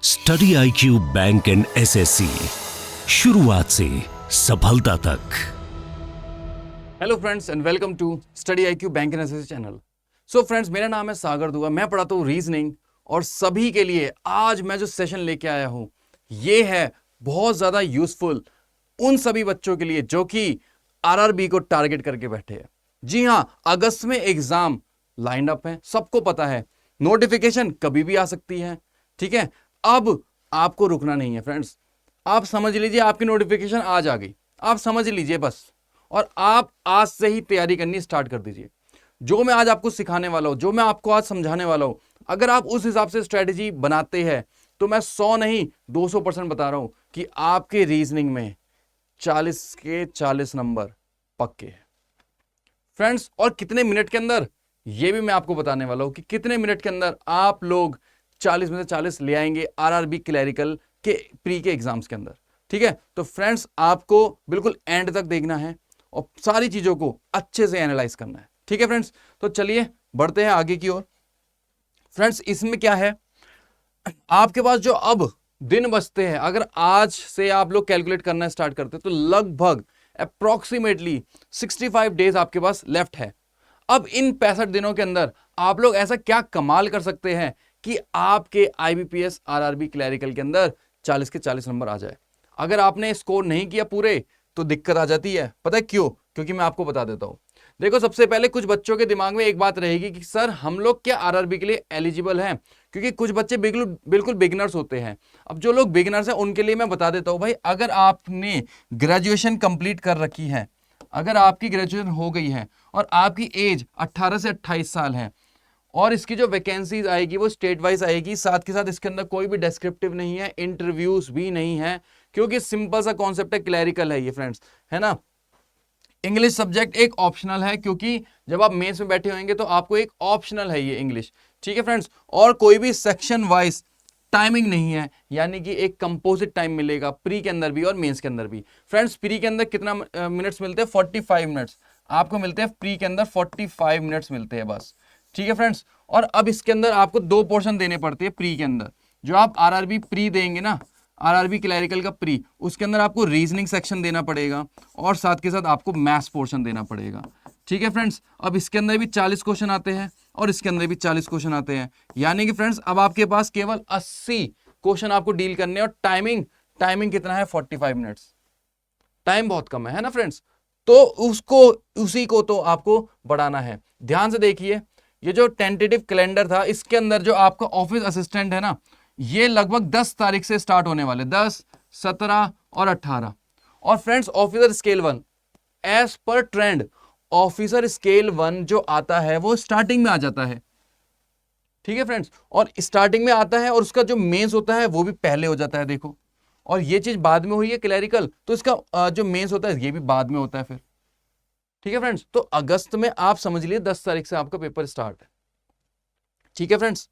Study IQ bank and SSC, शुरुआत से सफलता तक। Hello friends and welcome to study IQ bank and SSC channel. So friends, मेरा नाम है सागर दुआ, मैं पढ़ाता हूँ रीजनिंग। और सभी के लिए आज मैं जो सेशन लेके आया हूँ ये है बहुत ज़्यादा यूजफुल उन सभी बच्चों के लिए जो कि RRB को टारगेट करके बैठे हैं। जी हाँ, अगस्त में एग्जाम लाइन अप है, सबको पता है, नोटिफिकेशन कभी भी आ सकती है। ठीक है, अब आपको रुकना नहीं है फ्रेंड्स। आप समझ लीजिए आपकी नोटिफिकेशन आज आ गई, आप समझ लीजिए बस, और आप आज से ही तैयारी करनी स्टार्ट कर दीजिए। जो मैं आज आपको सिखाने वाला हूं, जो मैं आपको आज समझाने वाला हूं, अगर आप उस हिसाब से स्ट्रेटेजी बनाते हैं तो मैं 100 नहीं 200% बता रहा हूं कि आपके रीजनिंग में 40 के 40 नंबर पक्के हैं फ्रेंड्स। और कितने मिनट के अंदर, ये भी मैं आपको बताने वाला हूं कि कितने मिनट के अंदर आप लोग 40 में से 40 ले आएंगे RRB क्लैरिकल के प्री के एग्जाम्स के अंदर। ठीक है, तो फ्रेंड्स आपको बिल्कुल एंड तक देखना है और सारी चीजों को अच्छे से एनालाइज करना है। ठीक है फ्रेंड्स, तो चलिए बढ़ते हैं आगे की ओर। फ्रेंड्स, इसमें क्या है, आपके पास जो अब दिन बचते हैं, अगर आज से आप लोग कैलकुलेट करना स्टार्ट करते हैं तो लगभग अप्रोक्सीमेटली 65 डेज आपके पास लेफ्ट है। अब इन 65 दिनों के अंदर आप लोग ऐसा क्या कमाल कर सकते हैं कि आपके IBPS RRB क्लैरिकल के अंदर 40 के 40 नंबर आ जाए। अगर आपने स्कोर नहीं किया पूरे तो दिक्कत आ जाती है। पता है क्यों? क्योंकि मैं आपको बता देता हूं। देखो, सबसे पहले कुछ बच्चों के दिमाग में एक बात रहेगी कि सर हम लोग क्या RRB के लिए एलिजिबल हैं, क्योंकि कुछ बच्चे बिल्कुल बिगिनर्स होते हैं। अब जो लोग बिगिनर्स हैं उनके लिए मैं बता देता हूं, भाई अगर आपने ग्रेजुएशन कंप्लीट कर रखी है, अगर आपकी ग्रेजुएशन हो गई है और आपकी एज 18 से 28 साल है और इसकी जो वैकेंसीज आएगी वो स्टेट वाइज आएगी, साथ के साथ इसके अंदर कोई भी डिस्क्रिप्टिव नहीं है, इंटरव्यूज भी नहीं है, क्योंकि सिंपल सा कॉन्सेप्ट है, क्लैरिकल है ये फ्रेंड्स, है ना। इंग्लिश सब्जेक्ट एक ऑप्शनल है, क्योंकि जब आप मेंस में बैठे होंगे तो आपको एक ऑप्शनल है ये इंग्लिश। ठीक है फ्रेंड्स, और कोई भी सेक्शन वाइज टाइमिंग नहीं है, यानी कि एक कंपोजिट टाइम मिलेगा प्री के अंदर भी और मेंस के अंदर भी। फ्रेंड्स, प्री के अंदर कितना मिनट्स मिलते हैं? 45 मिनट्स आपको मिलते हैं प्री के अंदर, 45 मिनट्स मिलते हैं बस। ठीक है फ्रेंड्स, और अब इसके अंदर आपको 2 पोर्शन देने पड़ते हैं प्री के अंदर। जो आप RRB प्री देंगे ना, RRB क्लैरिकल का प्री, उसके अंदर आपको रीजनिंग सेक्शन देना पड़ेगा और साथ के साथ आपको मैथ्स पोर्शन देना पड़ेगा। ठीक है फ्रेंड्स, अब इसके अंदर भी 40 क्वेश्चन आते हैं और इसके अंदर भी 40 क्वेश्चन आते हैं, यानी कि फ्रेंड्स अब आपके पास केवल 80 क्वेश्चन आपको डील करने, और टाइमिंग कितना है? 45 मिनट्स। टाइम बहुत कम है ना फ्रेंड्स, तो उसी को तो आपको बढ़ाना है। ध्यान से देखिए, ये जो टेंटेटिव कैलेंडर था, इसके अंदर जो आपका ऑफिस असिस्टेंट है ना, ये लगभग 10 तारीख से स्टार्ट होने वाले, 10, 17 और 18। और फ्रेंड्स, ऑफिसर स्केल 1 एज पर ट्रेंड, ऑफिसर स्केल 1 जो आता है वो स्टार्टिंग में आ जाता है। ठीक है फ्रेंड्स, और स्टार्टिंग में आता है और उसका जो मेंस होता है वो भी पहले हो जाता है। देखो, और ये चीज बाद में हुई है क्लैरिकल, तो इसका जो मेंस होता है ये भी बाद में होता है फिर। ठीक है फ्रेंड्स, तो अगस्त में आप समझ लिए 10 तारीख से आपका पेपर स्टार्ट है। ठीक है फ्रेंड्स,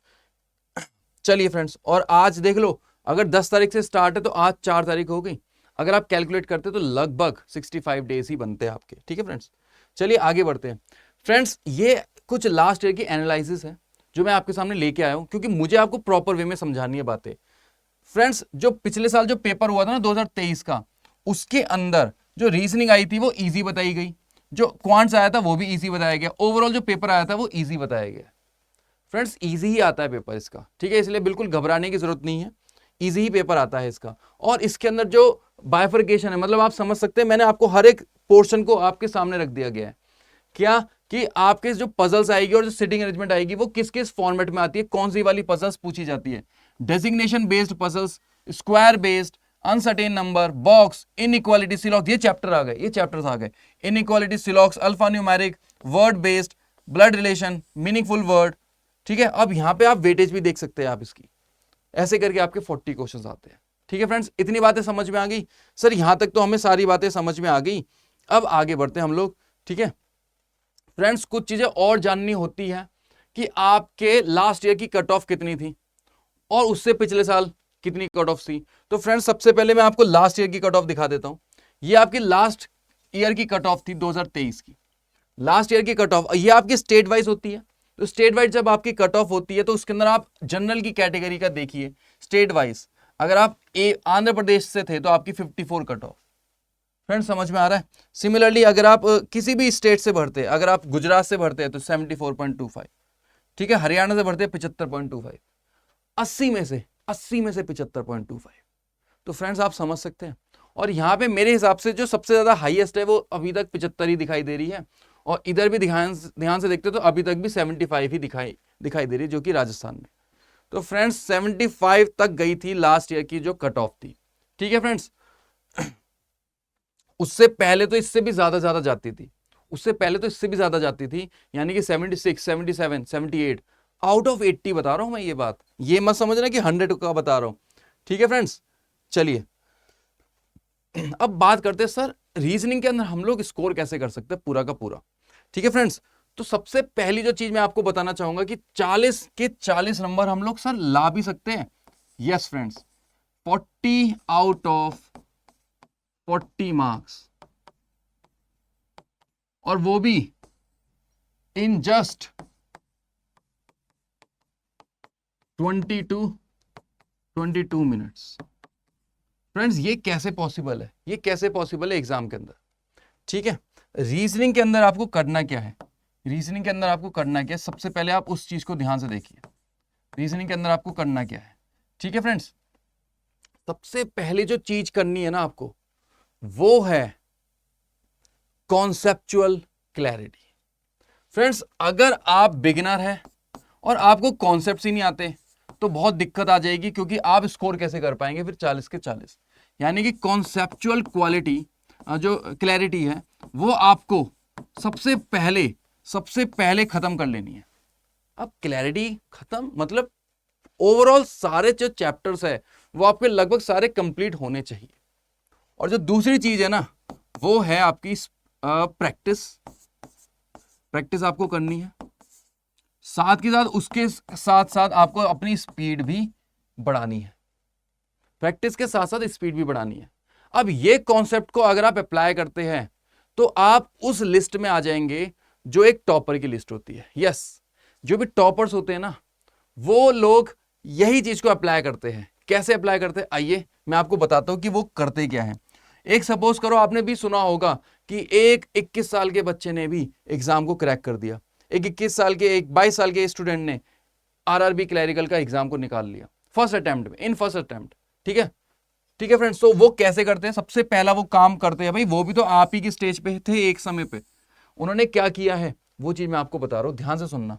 चलिए फ्रेंड्स, और आज देख लो, अगर 10 तारीख से स्टार्ट है तो आज 4 तारीख हो गई, अगर आप कैलकुलेट करते तो लगभग 65 डेज ही बनते हैं आपके। ठीक है फ्रेंड्स, चलिए आगे बढ़ते हैं। फ्रेंड्स, ये कुछ लास्ट ईयर की एनालिसिस है जो मैं आपके सामने लेके आया हूं, क्योंकि मुझे आपको प्रॉपर वे में समझानी है बातें। फ्रेंड्स, जो पिछले साल जो पेपर हुआ था ना 2023 का, उसके अंदर जो रीजनिंग आई थी वो इजी बताई गई, जो क्वांट्स आया था वो भी इजी बताया गया, ओवरऑल जो पेपर आया था वो इजी बताया गया। फ्रेंड्स, इजी ही आता है पेपर इसका, ठीक है, इसलिए बिल्कुल घबराने की जरूरत नहीं है, इजी ही पेपर आता है इसका। और इसके अंदर जो बाइफर्केशन है, मतलब आप समझ सकते हैं, मैंने आपको हर एक पोर्शन को आपके सामने रख दिया गया है, क्या कि आपके जो पजल्स आएगी और जो सिटिंग अरेंजमेंट आएगी वो किस किस फॉर्मेट में आती है, कौन सी वाली पजल्स पूछी जाती है, designation based puzzles, square based, uncertain number, box, inequality syllogism, ये चैप्टर आ गए, ये चैप्टर्स आ गए, inequality syllogism, alphanumeric, word based, blood relation, meaningful word. ठीक है, अब यहां पे आप वेटेज भी देख सकते हैं आप इसकी, ऐसे करके आपके 40 क्वेश्चंस आते हैं। ठीक है फ्रेंड्स, इतनी बातें समझ में आ गई? सर यहां तक तो हमें सारी बातें समझ में आ गई, अब आगे बढ़ते हैं हम लोग। ठीक है फ्रेंड्स, कुछ चीजें और जाननी होती है कि आपके लास्ट ईयर की कट ऑफ कितनी थी और उससे पिछले साल कितनी कट ऑफ थी। तो फ्रेंड्स, सबसे पहले मैं आपको लास्ट ईयर की कट ऑफ दिखा देता हूं। ये आपकी लास्ट ईयर की कट ऑफ थी 2023 की, लास्ट ईयर की कट ऑफ। ये आपकी स्टेट वाइज होती है, तो स्टेट वाइज जब आपकी कट ऑफ होती है तो उसके अंदर आप जनरल की कैटेगरी का देखिए, स्टेट वाइज, अगर आप आंध्र प्रदेश से थे तो आपकी 54 कट ऑफ। फ्रेंड्स समझ में आ रहा है? सिमिलरली अगर आप किसी भी स्टेट से भरते हैं, अगर आप गुजरात से भरते हैं तो 74.25, ठीक है, हरियाणा से भरते हैं 75.25, 80 में से 75.25। तो फ्रेंड्स आप समझ सकते हैं। और यहाँ पे मेरे हिसाब से जो सबसे ज्यादा हाईएस्ट है वो अभी तक 75 ही दिखाई दे रही है, और इधर भी ध्यान से देखते तो अभी तक भी 75 ही दिखाई दे रही है, जो कि राजस्थान में। तो फ्रेंड्स 75 तक गई थी लास्ट ईयर की जो कट ऑफ थी, ठीक है फ्रेंड्स। उससे पहले तो इससे भी ज्यादा जाती थी, यानी कि 76, 77, 78 आउट ऑफ 80 बता रहा हूं मैं ये बात, ये मत समझना कि 100 का बता रहा हूं, ठीक है फ्रेंड्स। चलिए अब बात करते हैं सर रीजनिंग के अंदर हम लोग स्कोर कैसे कर सकते हैं पूरा का पूरा, ठीक है फ्रेंड्स। तो सबसे पहली जो चीज मैं आपको बताना चाहूंगा कि 40 के 40 नंबर हम लोग सर ला भी सकते हैं। Yes friends, 40 out of 40 marks, और वो भी इन जस्ट 22 मिनट्स। फ्रेंड्स ये कैसे पॉसिबल है, एग्जाम के अंदर, ठीक है। रीजनिंग के अंदर आपको करना क्या है, सबसे पहले आप उस चीज को ध्यान से देखिए। रीजनिंग के अंदर आपको करना क्या है, ठीक है फ्रेंड्स। सबसे पहले जो चीज करनी है ना आपको, वो है कॉन्सेप्चुअल क्लैरिटी। फ्रेंड्स अगर आप बिगिनर हैं और आपको कॉन्सेप्ट्स ही नहीं आते तो बहुत दिक्कत आ जाएगी, क्योंकि आप स्कोर कैसे कर पाएंगे फिर 40 के 40। यानी कि कॉन्सेप्चुअल जो क्लैरिटी है वो आपको सबसे पहले खत्म कर लेनी है। अब क्लैरिटी खत्म मतलब ओवरऑल सारे जो चैप्टर्स है वो आपके लगभग सारे कंप्लीट होने चाहिए। और जो दूसरी चीज है ना वो है आपकी प्रैक्टिस आपको करनी है, साथ के साथ उसके साथ साथ आपको अपनी स्पीड भी बढ़ानी है। अब ये कॉन्सेप्ट को अगर आप अप्लाई करते हैं तो आप उस लिस्ट में आ जाएंगे जो एक टॉपर की लिस्ट होती है। यस, जो भी टॉपर्स होते हैं ना वो लोग यही चीज को अप्लाई करते हैं। कैसे अप्लाई करते हैं आइए मैं आपको बताता हूं कि वो करते क्या है। एक सपोज करो, आपने भी सुना होगा कि एक 21 साल के बच्चे ने भी एग्जाम को क्रैक कर दिया, एक 22 साल के स्टूडेंट ने आरआरबी क्लैरिकल का एग्जाम को निकाल लिया फर्स्ट अटेम्प्ट, ठीक है फ्रेंड्स। तो वो कैसे करते हैं, सबसे पहला वो काम करते हैं भाई, वो भी तो आप ही की स्टेज पे थे एक समय पे, उन्होंने क्या किया है वो चीज मैं आपको बता रहा हूं, ध्यान से सुनना।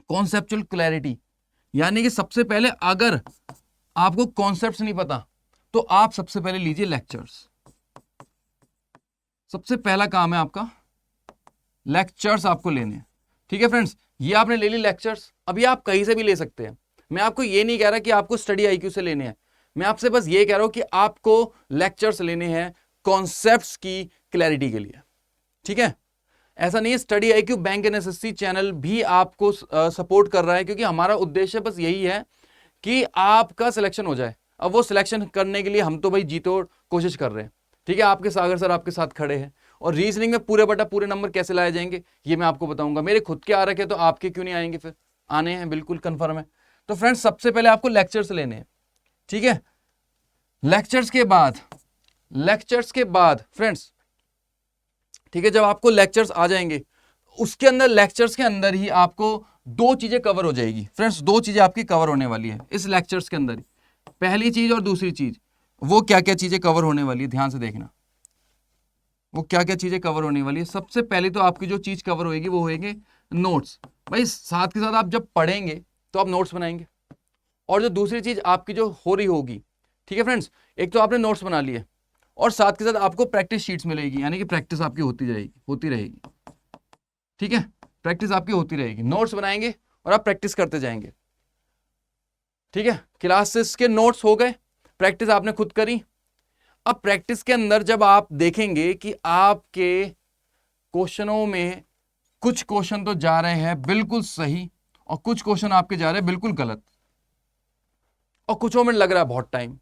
कॉन्सेप्चुअल क्लैरिटी यानी कि सबसे पहले अगर आपको कॉन्सेप्ट्स नहीं पता तो आप सबसे पहले लीजिए लेक्चर्स। सबसे पहला काम है आपका लेक्चर्स आपको लेने हैं, ठीक है फ्रेंड्स। ये आपने ले ली लेक्चर्स, अभी आप कहीं से भी ले सकते हैं। मैं आपको ये नहीं कह रहा कि आपको स्टडी आईक्यू से लेने हैं, मैं आपसे बस ये कह रहा हूं कि आपको लेक्चर्स लेने हैं कॉन्सेप्ट्स की क्लैरिटी के लिए, ठीक है। ऐसा नहीं है, study IQ bank and SSC channel भी आपको सपोर्ट कर रहा है, क्योंकि हमारा उद्देश्य बस यही है कि आपका सिलेक्शन हो जाए। अब वो सिलेक्शन करने के लिए हम तो भाई जी तोड़ कोशिश कर रहे हैं, ठीक है। आपके सागर सर आपके साथ खड़े हैं, और रीजनिंग में पूरे नंबर कैसे लाए जाएंगे ये मैं आपको बताऊंगा। मेरे खुद के आ रखे तो आपके क्यों नहीं आएंगे, फिर आने हैं, बिल्कुल कंफर्म है। तो फ्रेंड्स सबसे पहले आपको लेक्चर्स लेने हैं, ठीक है। लेक्चर्स के बाद फ्रेंड्स, ठीक है, जब आपको लेक्चर्स आ जाएंगे उसके अंदर लेक्चर्स के अंदर ही आपको दो चीजें कवर हो जाएगी फ्रेंड्स, दो चीजें आपकी कवर होने वाली है इस लेक्चर्स के अंदर ही। पहली चीज और दूसरी चीज, वो क्या क्या चीजें कवर होने वाली है ध्यान से देखना, वो क्या क्या चीजें कवर होने वाली है। सबसे पहले तो आपकी जो चीज कवर होएगी वो होएंगे नोट्स। भाई साथ के साथ आप जब पढ़ेंगे तो आप नोट्स बनाएंगे, और जो दूसरी चीज आपकी जो हो रही होगी, ठीक है फ्रेंड्स, एक तो आपने नोट्स बना लिए और साथ के साथ आपको प्रैक्टिस शीट्स मिलेगी, यानी कि प्रैक्टिस आपकी होती रहेगी, ठीक है। प्रैक्टिस आपकी होती रहेगी, नोट्स बनाएंगे और आप प्रैक्टिस करते जाएंगे, ठीक है। क्लासेस के नोट्स हो गए, प्रैक्टिस आपने खुद करी। अब प्रैक्टिस के अंदर जब आप देखेंगे कि आपके क्वेश्चनों में कुछ क्वेश्चन तो जा रहे हैं बिल्कुल सही और कुछ क्वेश्चन आपके जा रहे हैं बिल्कुल गलत, और कुछों में लग रहा है बहुत टाइम।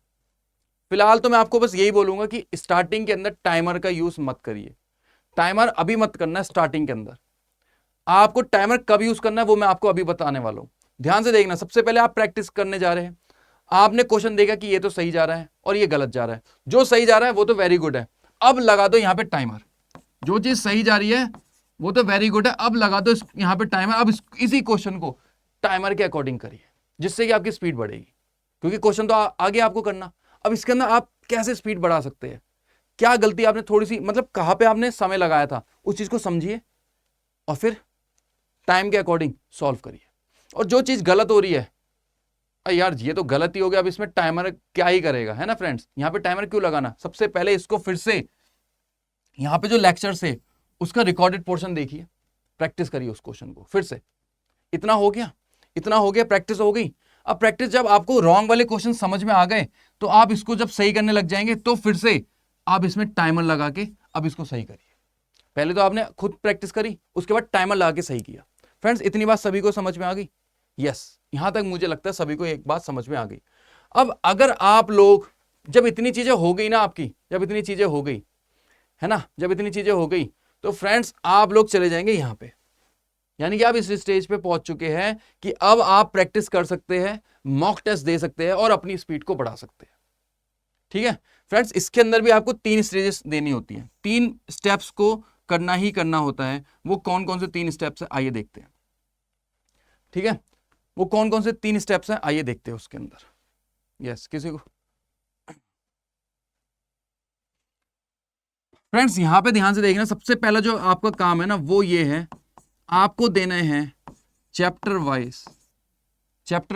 फिलहाल तो मैं आपको बस यही बोलूंगा कि स्टार्टिंग के अंदर टाइमर का यूज मत करिए, टाइमर अभी मत करना है। स्टार्टिंग के अंदर आपको टाइमर कब यूज करना है वो मैं आपको अभी बताने वाला हूं, ध्यान से देखना। सबसे पहले आप प्रैक्टिस करने जा रहे हैं, आपने क्वेश्चन देखा कि ये तो सही जा रहा है और ये गलत जा रहा है, जो सही जा रहा है वो तो वेरी गुड है, अब लगा दो यहाँ पे टाइमर। जो चीज सही जा रही है वो तो वेरी गुड है, अब लगा दो यहाँ पे टाइमर। अब इसी क्वेश्चन को टाइमर के अकॉर्डिंग करिए, जिससे कि आपकी स्पीड बढ़ेगी, क्योंकि क्वेश्चन तो आगे आपको करना। अब इसके अंदर आप कैसे स्पीड बढ़ा सकते हैं, क्या गलती आपने थोड़ी सी, मतलब कहां पे आपने समय लगाया था, उस चीज को समझिए और फिर टाइम के अकॉर्डिंग सॉल्व करिए। और जो चीज गलत हो रही है, यार ये तो गलत ही हो गया, अब इसमें टाइमर क्या ही करेगा, है ना फ्रेंड्स। यहां पे टाइमर क्यों लगाना, सबसे पहले इसको फिर से यहां पे जो लेक्चर से उसका रिकॉर्डेड पोर्शन देखिए, प्रैक्टिस करिए उस क्वेश्चन को फिर से। इतना हो गया, इतना हो गया, प्रैक्टिस हो गई। अब प्रैक्टिस, जब आपको रॉन्ग वाले क्वेश्चन समझ में आ गए तो आप इसको जब सही करने लग जाएंगे तो फिर से आप इसमें टाइमर लगा के अब इसको सही करिए। पहले तो आपने खुद प्रैक्टिस करी, उसके बाद टाइमर लगा के सही किया। फ्रेंड्स इतनी बात सभी को समझ में आ गई? यस, यहां तक मुझे लगता है सभी को एक बात समझ में आ गई। अब अगर आप लोग, जब इतनी चीजें हो गई ना आपकी, जब इतनी चीजें हो गई है ना, जब इतनी चीजें हो गई तो फ्रेंड्स आप लोग चले जाएंगे यहां पे, यानी कि आप इस स्टेज पे पहुंच चुके हैं कि अब आप प्रैक्टिस कर सकते हैं, मॉक टेस्ट दे सकते हैं और अपनी स्पीड को बढ़ा सकते हैं। ठीक है फ्रेंड्स, इसके अंदर भी आपको 3 स्टेजेस देनी होती है, 3 स्टेप्स को करना ही करना होता है। वो कौन कौन से 3 स्टेप्स है आइए देखते हैं। ठीक है, वो कौन कौन से 3 स्टेप्स हैं आइए देखते हैं उसके अंदर। यस, किसी को फ्रेंड्स यहां पे ध्यान से देखना, सबसे पहला जो आपका काम है ना वो ये है, आपको देने हैं चैप्टर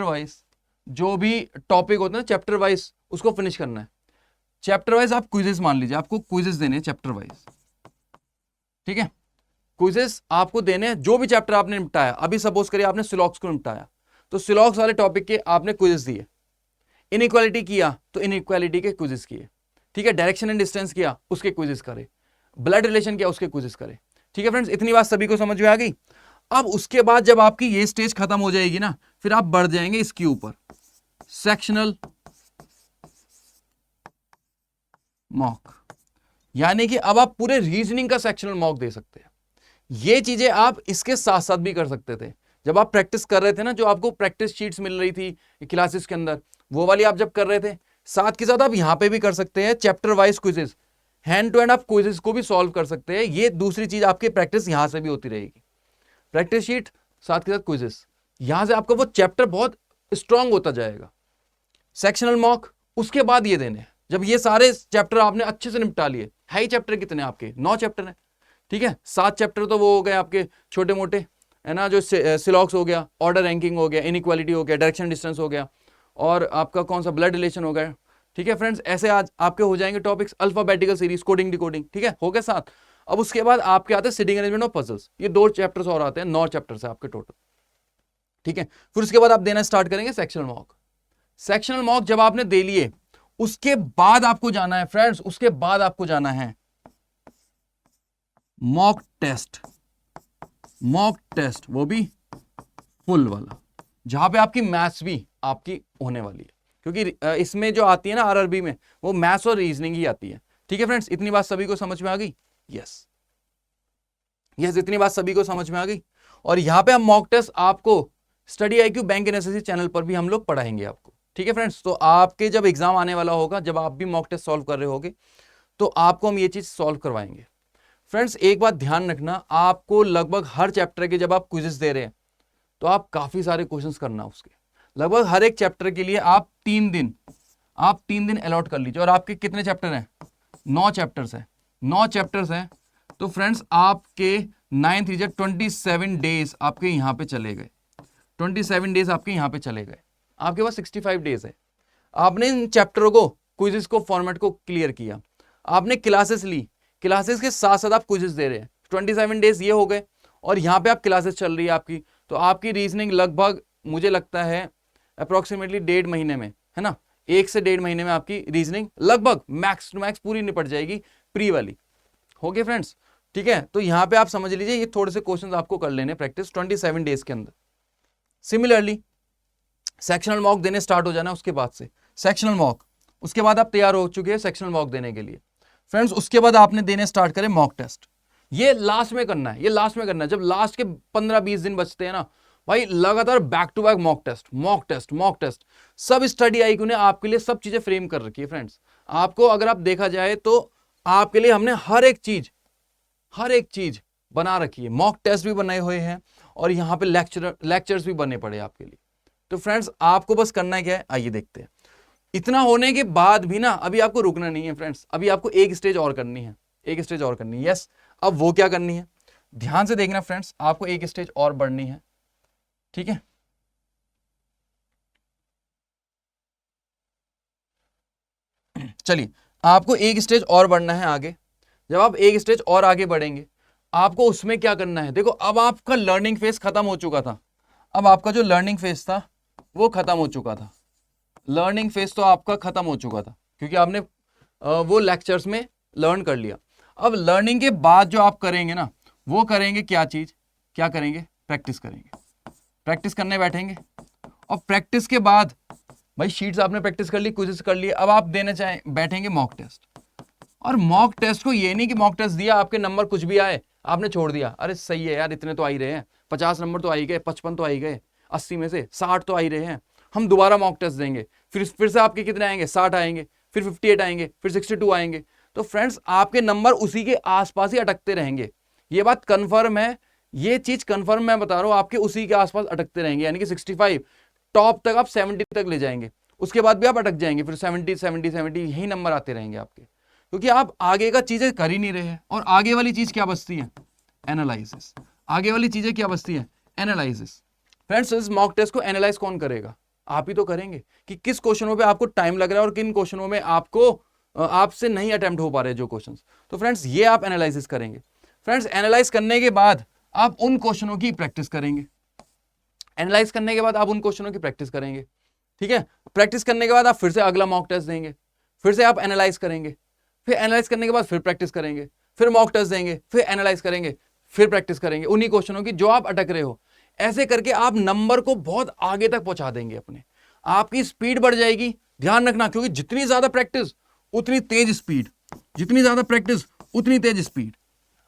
वाइज जो भी टॉपिक होता है ना चैप्टर वाइज, उसको फिनिश करना है। चैप्टर वाइज आप क्विजेस मान लीजिए, आपको क्विजेस देने हैं चैप्टर वाइज। ठीक है, क्विजेस आपको देने हैं, जो भी चैप्टर आपने निपटाया। अभी सपोज करिए आपने सिलॉक्स को निपटाया, तो सिलॉक्स वाले टॉपिक के आपने क्विजेस दिए। इनइक्वालिटी किया तो इनइक्वालिटी के क्विजेस किए। ठीक है, डायरेक्शन एंड डिस्टेंस किया, उसके क्विजेस करे। ब्लड रिलेशन किया, उसके क्विजेस करे। ठीक है फ्रेंड्स, इतनी बात सभी को समझ में आ गई। अब उसके बाद जब आपकी ये स्टेज खत्म हो जाएगी ना, फिर आप बढ़ जाएंगे इसके ऊपर, सेक्शनल मॉक, यानी कि अब आप पूरे रीजनिंग का सेक्शनल मॉक दे सकते हैं। ये चीजें आप इसके साथ साथ भी कर सकते थे, जब आप प्रैक्टिस कर रहे थे ना, जो आपको प्रैक्टिस शीट्स मिल रही थी क्लासेस के अंदर, वो वाली आप जब कर रहे थे, साथ के साथ आप यहां पे भी कर सकते हैं chapter wise quizzes, hand to hand आप क्विजेस को भी सॉल्व कर सकते हैं। ये दूसरी चीज, आपकी प्रैक्टिस यहां से भी होती रहेगी, प्रैक्टिस शीट साथ के साथ क्विजेस, यहां से आपका वो चैप्टर बहुत स्ट्रांग होता जाएगा। सेक्शनल मॉक उसके बाद ये देने, जब ये सारे चैप्टर आपने अच्छे से निपटा लिए। हाई चैप्टर कितने आपके? 9 चैप्टर हैं। ठीक है, 7 चैप्टर तो वो हो गए आपके छोटे मोटे, है ना, जो सिलॉक्स हो गया, ऑर्डर रैंकिंग हो गया, इनइक्वालिटी हो गया, डायरेक्शन डिस्टेंस हो गया, और आपका कौन सा ब्लड रिलेशन हो गया। ठीक है फ्रेंड्स, ऐसे आज आपके हो जाएंगे topics, alphabetical series, coding decoding. ठीक है, हो गए 7। अब उसके बाद आपके आते हैं सिटिंग अरेंजमेंट ऑफ पजल्स, ये 2 चैप्टर्स और आते हैं, 9 चैप्टर्स है आपके टोटल। ठीक है, फिर उसके बाद आप देना स्टार्ट करेंगे सेक्शनल मॉक। सेक्शनल मॉक जब आपने दे लिए, उसके बाद आपको जाना है फ्रेंड्स, उसके बाद आपको जाना है मॉक टेस्ट। मॉक टेस्ट वो भी फुल वाला, जहां पे आपकी मैथ्स भी आपकी होने वाली है, क्योंकि इसमें जो आती है ना आरआरबी में, वो मैथ्स और रीजनिंग ही आती है। ठीक है फ्रेंड्स, इतनी बात सभी को समझ में आ गई? यस, इतनी बात सभी को समझ में आ गई। और यहां पे हम मॉक टेस्ट आपको study IQ bank and SSC channel पर भी हम लोग पढ़ाएंगे आपको। ठीक है फ्रेंड्स, तो आपके जब एग्जाम आने वाला होगा, जब आप भी मॉक टेस्ट सॉल्व कर रहे होगे, तो आपको हम ये चीज सॉल्व करवाएंगे। फ्रेंड्स एक बात ध्यान रखना, आपको लगभग हर चैप्टर के जब आप क्विजेस दे रहे हैं, तो आप काफी सारे क्वेश्चंस करना उसके, लगभग हर एक चैप्टर के लिए आप 3 दिन अलॉट कर लीजिए। और आपके कितने चैप्टर हैं? 9 चैप्टर्स हैं। 9 चैप्टर्स हैं, तो फ्रेंड्स आपके 9 3 27 डेज आपके यहां पे चले गए। 27 डेज आपके यहां पे चले गए, आपके पास 65 डेज है। आपने इन चैप्टरों को, क्विजेस को, फॉर्मेट को क्लियर किया, आपने क्लासेस ली, क्लासेस के साथ साथ आप क्विजेस दे रहे हैं, 27 डेज ये हो गए, और यहां पे आप क्लासेस चल रही है आपकी, तो आपकी रीजनिंग लगभग मुझे लगता है अप्रोक्सीमेटली 1.5 महीने में, है ना, 1 से 1.5 महीने में आपकी रीजनिंग लगभग मैक्स टू मैक्स पूरी निपट जाएगी, प्री वाली। हो गए फ्रेंड्स? ठीक है, तो यहां पे आप समझ लीजिए, ये थोड़े से क्वेश्चंस आपको कर लेने प्रैक्टिस 27 डेज के अंदर। सिमिलरली सेक्शनल मॉक देने स्टार्ट हो जाना उसके बाद से, सेक्शनल मॉक, उसके बाद आप तैयार हो चुके हैं सेक्शनल मॉक देने के लिए। फ्रेंड्स उसके बाद आपने देने स्टार्ट करें मॉक टेस्ट। ये लास्ट में करना है, ये लास्ट में करना है, जब लास्ट के 15-20 दिन बचते हैं ना, भाई लगातार back to back mock test mock test mock test, सब स्टडी आईक्यू ने आपके लिए सब चीजें फ्रेम कर रखी है फ्रेंड्स। आपको अगर आप देखा जाए तो आपके लिए हमने हर एक चीज बना रखी है, मॉक टेस्ट भी बनाए हुए हैं और यहाँ पे लेक्चर्स भी बने पड़े आपके लिए। तो फ्रेंड्स आपको बस करना है क्या है, आइए देखते हैं। इतना होने के बाद भी ना अभी आपको रुकना नहीं है फ्रेंड्स, अभी आपको एक स्टेज और करनी है, एक स्टेज और करनी है। यस, अब वो क्या करनी है, ध्यान से देखना फ्रेंड्स, आपको एक स्टेज और बढ़नी है, ठीक है। चलिए, आपको एक स्टेज और बढ़ना है आगे। जब आप एक स्टेज और आगे बढ़ेंगे, आपको उसमें क्या करना है, देखो अब आपका लर्निंग फेज खत्म हो चुका था, अब आपका जो लर्निंग फेज था वो खत्म हो चुका था, लर्निंग फेज तो आपका खत्म हो चुका था क्योंकि आपने वो लेक्चर्स में लर्न कर लिया। अब लर्निंग के बाद जो आप करेंगे ना, वो करेंगे क्या चीज, क्या करेंगे, प्रैक्टिस करेंगे, प्रैक्टिस करने बैठेंगे। और प्रैक्टिस के बाद भाई शीट्स आपने प्रैक्टिस कर ली, क्विज़ेस कर लिए, अब आप देने चाहे बैठेंगे मॉक टेस्ट। और मॉक टेस्ट को ये नहीं कि मॉक टेस्ट दिया आपके नंबर कुछ भी आए आपने छोड़ दिया, अरे सही है यार इतने तो आ ही रहे हैं, 50 नंबर तो आ ही गए, 55 तो आ ही गए, 80 में से 60 तो आ ही रहे हैं, हम दोबारा मॉक टेस्ट देंगे, फिर से आपके कितने आएंगे, 60 आएंगे, फिर 58 आएंगे, फिर 62 आएंगे। तो फ्रेंड्स आपके नंबर उसी के आसपास ही अटकते रहेंगे, ये बात कंफर्म है, ये चीज कंफर्म मैं बता रहा हूं, आपके उसी के आसपास अटकते रहेंगे, यानी कि 65 टॉप तक आप 70 तक ले जाएंगे, उसके बाद भी आप अटक जाएंगे, फिर 70 70 70 यही नंबर आते रहेंगे आपके, क्योंकि आप आगे का चीजें कर ही नहीं रहे हैं। और आगे वाली चीज क्या बचती है, एनालिसिस। आगे वाली चीजें क्या बचती है, एनालिसिस। फ्रेंड्स इस मॉक टेस्ट को एनालाइज कौन करेगा, आप ही तो करेंगे कि किस क्वेश्चनों पे आपको टाइम लग रहा है और किन क्वेश्चनों में आपको आपसे नहीं अटेम्प्ट हो पा रहे जो क्वेश्चंस। तो फ्रेंड्स ये आप एनालिसिस करेंगे। फ्रेंड्स एनालाइज करने के बाद आप उन क्वेश्चनों की प्रैक्टिस करेंगे, एनालाइज करने के बाद आप उन क्वेश्चनों की प्रैक्टिस करेंगे, ठीक है। प्रैक्टिस करने के बाद आप फिर से अगला मॉक टेस्ट देंगे, फिर से आप एनालाइज करेंगे, फिर एनालाइज करने के बाद फिर प्रैक्टिस करेंगे, फिर मॉक टेस्ट देंगे, फिर एनालाइज करेंगे, फिर प्रैक्टिस करेंगे उन्हीं क्वेश्चनों की जो आप अटक रहे हो। ऐसे करके आप नंबर को बहुत आगे तक पहुंचा देंगे अपने, आपकी स्पीड बढ़ जाएगी। ध्यान रखना, क्योंकि जितनी ज्यादा प्रैक्टिस उतनी तेज स्पीड, जितनी ज्यादा प्रैक्टिस उतनी तेज स्पीड।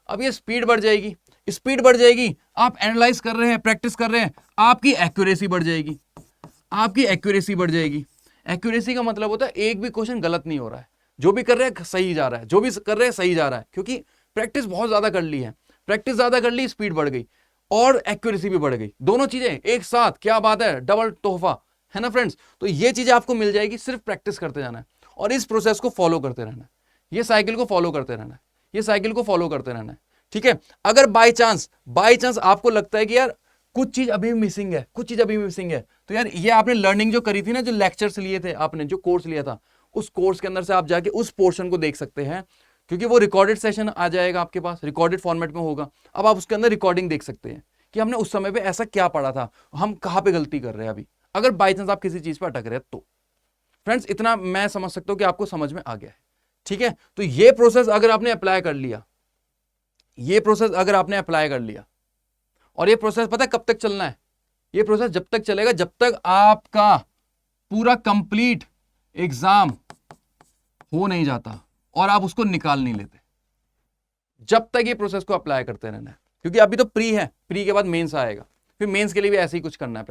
अब ये स्पीड बढ़ जाएगी, स्पीड बढ़ जाएगी, आप एनालाइज कर रहे हैं, प्रैक्टिस कर रहे हैं, आपकी एक्यूरेसी बढ़ जाएगी, आपकी एक्यूरेसी बढ़ जाएगी। एक्यूरेसी का मतलब होता है एक भी क्वेश्चन गलत नहीं हो रहा है, जो भी कर रहे हैं सही जा रहा है, जो भी कर रहे हैं सही जा रहा है, क्योंकि प्रैक्टिस बहुत ज्यादा कर ली है, प्रैक्टिस ज्यादा कर ली, स्पीड बढ़ गई और एक्यूरेसी भी बढ़ गई, दोनों चीजें एक साथ, क्या बात है, डबल तोहफा है ना फ्रेंड्स। तो ये चीजें आपको मिल जाएगी, सिर्फ प्रैक्टिस करते जाना है और इस प्रोसेस को फॉलो करते रहना है, ये साइकिल को फॉलो करते रहना है, ये साइकिल को फॉलो करते रहना है, ठीक है। अगर बाई चांस आपको लगता है कि यार कुछ चीज अभी मिसिंग है, कुछ चीज अभी मिसिंग है, तो यार ये आपने लर्निंग जो करी थी ना, जो लेक्चर्स लिए थे आपने, जो कोर्स लिया था, उस कोर्स के अंदर से आप जाके उस पोर्शन को देख सकते हैं, क्योंकि वो रिकॉर्डेड सेशन आ जाएगा आपके पास, रिकॉर्डेड फॉर्मेट में होगा। अब आप उसके अंदर रिकॉर्डिंग देख सकते हैं कि हमने उस समय पे ऐसा क्या पढ़ा था, हम कहां पे गलती कर रहे हैं अभी, अगर बाई चांस आप किसी चीज पर अटक रहे हैं तो। फ्रेंड्स इतना मैं समझ सकता हूं कि आपको समझ में आ गया है, ठीक है। तो ये प्रोसेस अगर आपने अप्लाई कर लिया, ये प्रोसेस अगर आपने अप्लाई कर लिया, और ये प्रोसेस पता है कब तक चलना है, ये प्रोसेस जब तक चलेगा जब तक आपका पूरा कंप्लीट एग्जाम हो नहीं जाता और आप उसको निकाल नहीं लेते, जब तक ये प्रोसेस को अप्लाई करते रहना है। क्योंकि अभी तो प्री है, प्री के बाद मेंस आएगा, फिर मेंस के लिए भी ऐसे ही कुछ करना है,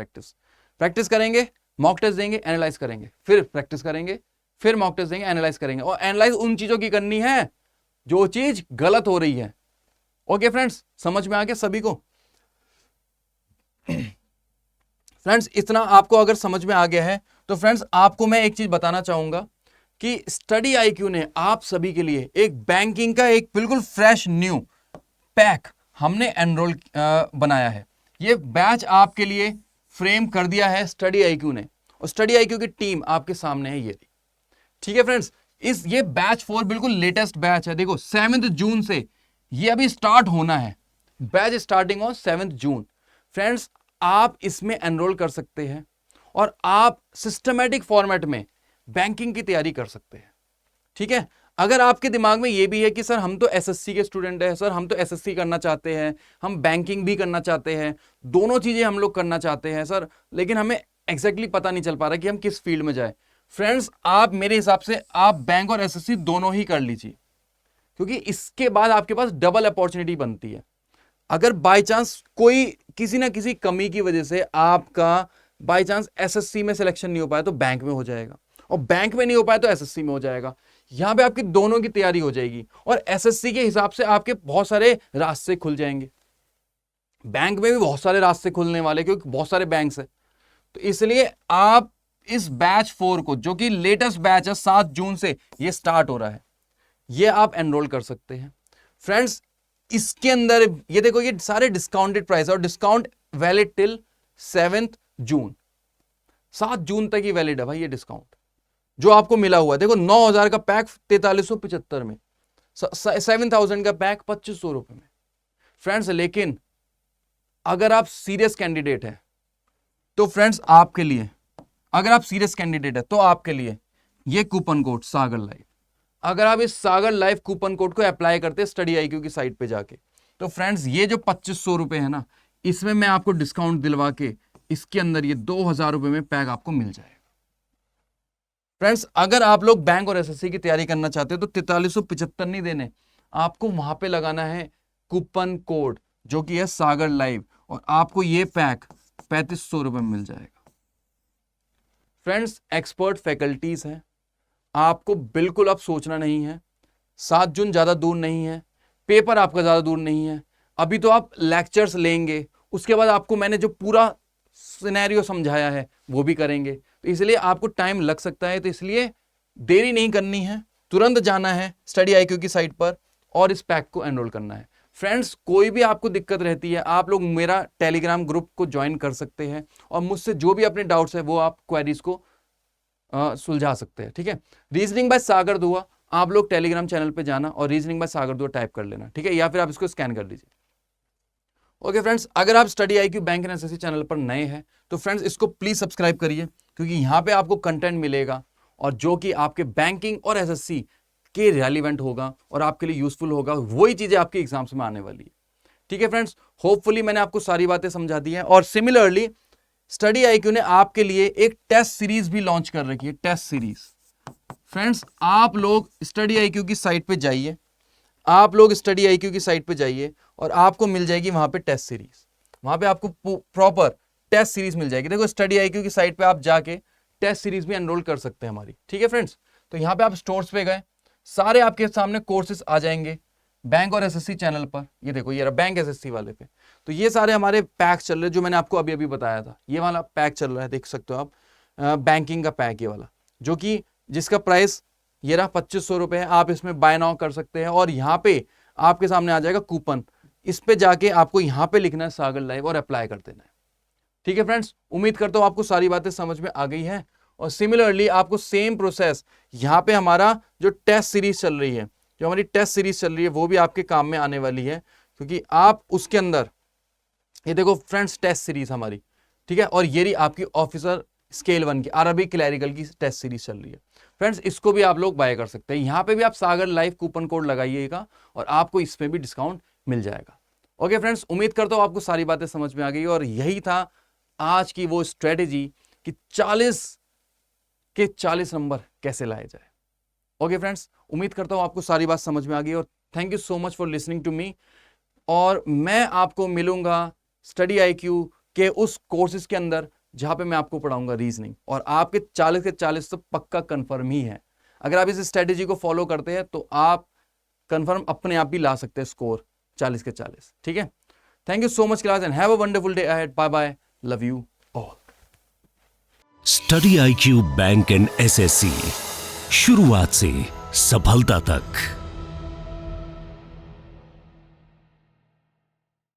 प्रैक्टिस करेंगे, मॉक टेस्ट देंगे, एनालाइज करेंगे, फिर प्रैक्टिस करेंगे, फिर मॉक टेस्ट देंगे, एनालाइज करेंगे। और एनालाइज उन चीजों की करनी है जो चीज गलत हो रही है। ओके फ्रेंड्स, समझ में आ गया सभी को? फ्रेंड्स इतना आपको अगर समझ में आ गया है तो फ्रेंड्स आपको मैं एक चीज बताना चाहूंगा कि स्टडी आईक्यू ने आप सभी के लिए एक बैंकिंग का एक बिल्कुल फ्रेश न्यू पैक हमने एनरोल बनाया है। ये बैच आपके लिए फ्रेम कर दिया है स्टडी आईक्यू ने, और स्टडी आईक्यू की टीम आपके सामने है ये, ठीक है फ्रेंड्स। ये बैच 4 बिल्कुल लेटेस्ट बैच है, देखो 7 जून से ये अभी स्टार्ट होना है, batch starting on 7 June. Friends आप इसमें एनरोल कर सकते हैं और आप सिस्टमैटिक फॉर्मेट में बैंकिंग की तैयारी कर सकते हैं, ठीक है। अगर आपके दिमाग में ये भी है कि सर हम तो एसएससी के स्टूडेंट हैं, सर हम तो एसएससी करना चाहते हैं, हम बैंकिंग भी करना चाहते हैं, दोनों चीजें हम लोग करना चाहते हैं सर, लेकिन हमें एग्जैक्टली पता नहीं चल पा रहा कि हम किस फील्ड में जाए। फ्रेंड्स आप मेरे हिसाब से आप बैंक और एसएससी दोनों ही कर लीजिए, क्योंकि इसके बाद आपके पास डबल अपॉर्चुनिटी बनती है। अगर बाय चांस कोई किसी ना किसी कमी की वजह से आपका बाय चांस एसएससी में सिलेक्शन नहीं हो पाया तो बैंक में हो जाएगा, और बैंक में नहीं हो पाया तो एसएससी में हो जाएगा। यहां पे आपकी दोनों की तैयारी हो जाएगी और एसएससी के हिसाब से आपके बहुत सारे रास्ते खुल जाएंगे। बैंक में भी बहुत सारे रास्ते खुलने वाले क्योंकि बहुत सारे बैंक्स है। तो इसलिए आप इस बैच 4 को, जो कि लेटेस्ट बैच है 7 जून से ये स्टार्ट हो रहा है, ये आप एनरोल कर सकते हैं फ्रेंड्स। इसके अंदर ये देखो, ये सारे डिस्काउंटेड प्राइस है और डिस्काउंट वैलिड टिल 7 जून, 7 जून तक ही वैलिड है भाई ये डिस्काउंट जो आपको मिला हुआ है। देखो 9,000 का पैक 4375 में, 7,000 का पैक 2500 रुपए में फ्रेंड्स। लेकिन अगर आप सीरियस कैंडिडेट हैं तो फ्रेंड्स आपके लिए, अगर आप सीरियस कैंडिडेट है तो आपके लिए ये कूपन कोड सागर लाइव, अगर आप इस सागर लाइव कूपन कोड को अप्लाई करते हैं स्टडी IQ की साइट पे जाके, तो फ्रेंड्स ये जो 2500 रुपए है ना, इसमें मैं आपको डिस्काउंट दिलवा के इसके अंदर ये 2,000 रुपए में पैक आपको मिल जाएगा फ्रेंड्स। अगर आप लोग बैंक और एसएससी की तैयारी करना चाहते हो तो 4375 नहीं देने, आपको वहां पे लगाना है कूपन कोड जो कि है सागर लाइव, और आपको ये पैक 3500 रुपए में मिल जाएगा फ्रेंड्स। एक्सपर्ट फैकल्टीज हैं, आपको बिल्कुल अब सोचना नहीं है। 7 जून ज्यादा दूर नहीं है, पेपर आपका ज्यादा दूर नहीं है। अभी तो आप लेक्चर्स लेंगे, उसके बाद आपको मैंने जो पूरा सिनेरियो समझाया है वो भी करेंगे, तो इसलिए आपको टाइम लग सकता है। तो इसलिए देरी नहीं करनी है, तुरंत जाना है स्टडी IQ की साइट पर और इस पैक को एनरोल करना है फ्रेंड्स। कोई भी आपको दिक्कत रहती है, आप लोग मेरा टेलीग्राम ग्रुप को ज्वाइन कर सकते हैं और मुझसे जो भी अपने डाउट्स है वो आप क्वेरीज को सुलझा सकते हैं, ठीक है। रीजनिंग बाय सागर दुआ, आप लोग टेलीग्राम चैनल पे जाना और रीजनिंग बाय सागर दुआ टाइप कर लेना, ठीक है, या फिर आप इसको स्कैन कर लीजिए। ओके फ्रेंड्स, अगर आप study IQ bank and SSC channel पर नए हैं तो फ्रेंड्स इसको प्लीज सब्सक्राइब करिए, क्योंकि यहाँ पे आपको कंटेंट मिलेगा और जो कि आपके बैंकिंग और एसएससी के रेलिवेंट होगा और आपके लिए यूजफुल होगा, वही चीजें आपके एग्जाम्स में आने वाली है, ठीक है फ्रेंड्स। होपफुली मैंने आपको सारी बातें समझा दी हैं। और सिमिलरली स्टडी IQ ने आपके लिए एक टेस्ट सीरीज भी लॉन्च कर रखी है, टेस्ट सीरीज फ्रेंड्स। आप लोग स्टडी IQ की साइट पे जाइए, आप लोग स्टडी IQ की साइट पे जाइए और आपको मिल जाएगी वहां पे टेस्ट सीरीज, वहां पे आपको प्रॉपर टेस्ट सीरीज मिल जाएगी। देखो स्टडी IQ की साइट पे आप जाके टेस्ट सीरीज भी एनरोल कर सकते हैं हमारी, ठीक है फ्रेंड्स। तो यहाँ पे आप स्टोर्स पे गए, सारे आपके सामने कोर्सेज आ जाएंगे बैंक और एसएससी चैनल पर। ये देखो ये रहा बैंक एसएससी वाले पे, तो ये सारे हमारे पैक चल रहे हैं जो मैंने आपको अभी अभी बताया था। ये वाला पैक चल रहा है, देख सकते हो आप, बैंकिंग का पैक ये वाला, जो कि जिसका प्राइस ये रहा 2500 रुपए है। आप इसमें बाय नाउ कर सकते हैं और यहाँ पे आपके सामने आ जाएगा कूपन, इस पे जाके आपको यहाँ पे लिखना है सागर लाइव और अप्लाई कर देना है, ठीक है फ्रेंड्स। उम्मीद करता हूँ आपको सारी बातें समझ में आ गई है। और सिमिलरली आपको सेम प्रोसेस यहाँ पे हमारा जो टेस्ट सीरीज चल रही है, जो हमारी टेस्ट सीरीज चल रही है वो भी आपके काम में आने वाली है, क्योंकि आप उसके अंदर ये देखो फ्रेंड्स टेस्ट सीरीज हमारी, ठीक है। और ये रही आपकी ऑफिसर स्केल 1 की अरबी क्लैरिकल की टेस्ट सीरीज चल रही है फ्रेंड्स, इसको भी आप लोग बाय कर सकते हैं। यहाँ पे भी आप सागर लाइव कूपन कोड लगाइएगा और आपको इसमें भी डिस्काउंट मिल जाएगा। ओके फ्रेंड्स, उम्मीद करता हूँ आपको सारी बातें समझ में आ गई और यही था आज की वो स्ट्रेटेजी कि 40 के 40 नंबर कैसे लाए जाए। ओके फ्रेंड्स, उम्मीद करता हूँ आपको सारी बात समझ में आ गई और thank you so much for listening to me. और मैं आपको मिलूंगा स्टडी IQ के उस कोर्सेज के अंदर जहां पे मैं आपको पढ़ाऊंगा रीजनिंग, और आपके 40 के 40 तो पक्का कंफर्म ही है। अगर आप इस स्ट्रेटेजी को फॉलो करते हैं तो आप कंफर्म अपने आप भी ला सकते हैं स्कोर 40 के 40, ठीक है। Thank you so much class and have a wonderful day ahead. Bye bye, love you all. Study IQ bank and SSC, शुरुआत से सफलता तक।